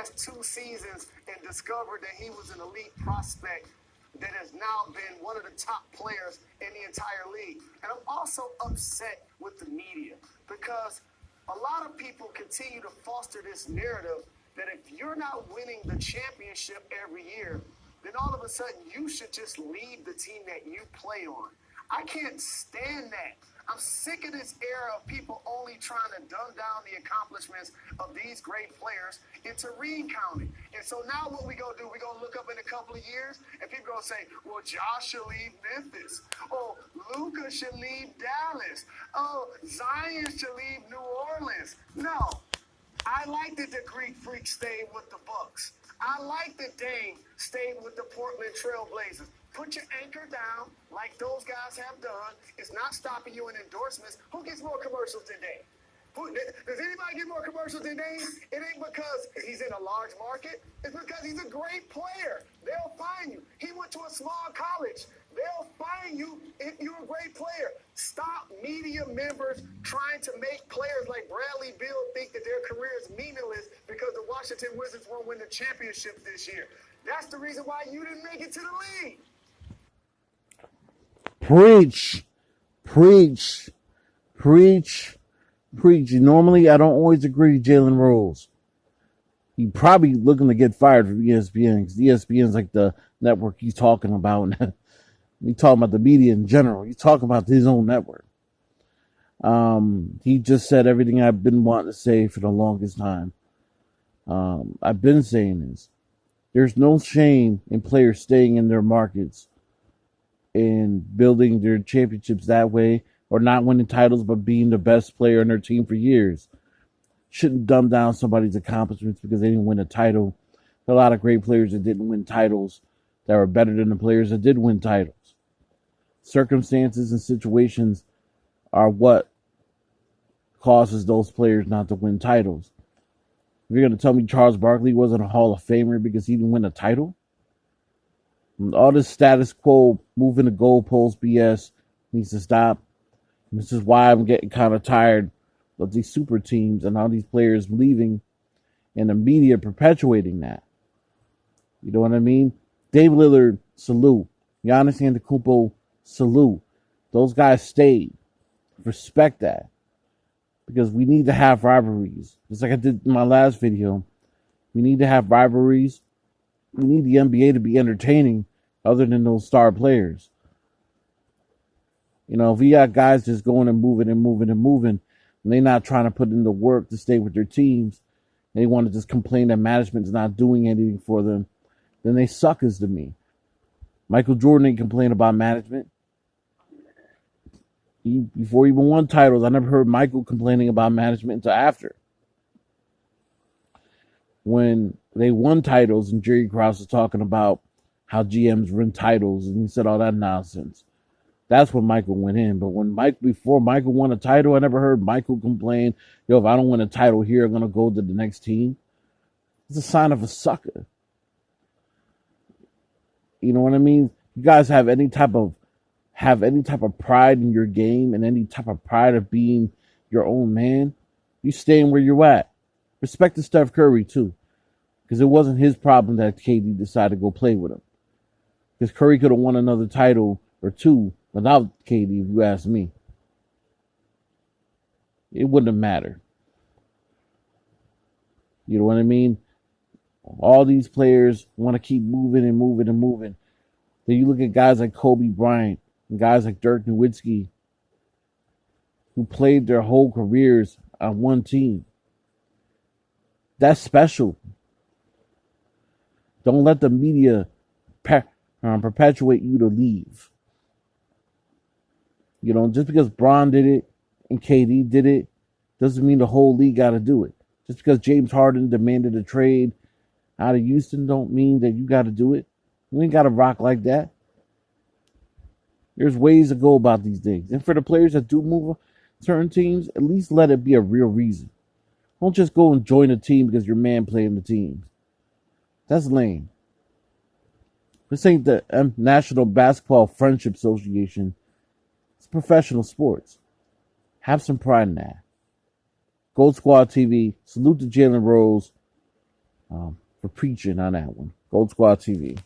last 2 seasons and discovered that he was an elite prospect that has now been one of the top players in the entire league. And I'm also upset with the media because a lot of people continue to foster this narrative that if you're not winning the championship every year, then all of a sudden you should just leave the team that you play on. I can't stand that. I'm sick of this era of people only trying to dumb down the accomplishments of these great players into recounting. And so now what we gonna do, we gonna look up in a couple of years and people gonna say, well, Josh should leave Memphis. Oh, Luka should leave Dallas. Oh, Zion should leave New Orleans. No, I like that the Greek Freak stayed with the Bucks. I like that Dame stayed with the Portland Trail Blazers. Put your anchor down like those guys have done. It's not stopping you in endorsements. Who gets more commercials than Dame? Does anybody get more commercials than Dame? It ain't because he's in a large market. It's because he's a great player. They'll find you. He went to a small college. They'll find you if you're a great player. Stop media members trying to make players like Bradley Beal think that their career is meaningless because the Washington Wizards won't win the championship this year. That's the reason why you didn't make it to the league. Preach. Normally, I don't always agree with Jalen Rose. He probably looking to get fired from ESPN because ESPN's like the network he's talking about. He's talking about the media in general. He's talking about his own network. He just said everything I've been wanting to say for the longest time. I've been saying this. There's no shame in players staying in their markets and building their championships that way, or not winning titles but being the best player in their team for years. Shouldn't dumb down somebody's accomplishments because they didn't win a title. There are a lot of great players that didn't win titles that were better than the players that did win titles. Circumstances and situations are what causes those players not to win titles. If you're going to tell me Charles Barkley wasn't a Hall of Famer because he didn't win a title, all this status quo, moving the goalposts BS needs to stop. And this is why I'm getting kind of tired of these super teams and all these players leaving and the media perpetuating that. You know what I mean? Dave Lillard, salute. Giannis Antetokounmpo, salute. Those guys stayed. Respect that. Because we need to have rivalries. Just like I did in my last video. We need to have rivalries. We need the NBA to be entertaining other than those star players. You know, if we got guys just going and moving, and they're not trying to put in the work to stay with their teams, they want to just complain that management's not doing anything for them, then they suckers to me. Michael Jordan ain't complain about management. Before he even won titles, I never heard Michael complaining about management until after. When they won titles and Jerry Krause was talking about how GMs win titles and he said all that nonsense. That's when Michael went in. But before Michael won a title, I never heard Michael complain, yo, if I don't win a title here, I'm going to go to the next team. It's a sign of a sucker. You know what I mean? You guys have any type of pride in your game and any type of pride of being your own man, you staying where you're at. Respect to Steph Curry, too. Because it wasn't his problem that KD decided to go play with him. Because Curry could have won another title or two without KD, if you ask me. It wouldn't have mattered. You know what I mean? All these players want to keep moving. Then you look at guys like Kobe Bryant and guys like Dirk Nowitzki who played their whole careers on one team. That's special. Don't let the media perpetuate you to leave. You know, just because Bron did it and KD did it doesn't mean the whole league got to do it. Just because James Harden demanded a trade out of Houston don't mean that you got to do it. You ain't got to rock like that. There's ways to go about these things. And for the players that do move certain teams, at least let it be a real reason. Don't just go and join a team because your man playing the team. That's lame. This ain't the National Basketball Friendship Association. It's professional sports. Have some pride in that. Gold Squad TV. Salute to Jalen Rose. for preaching on that one. Gold Squad TV.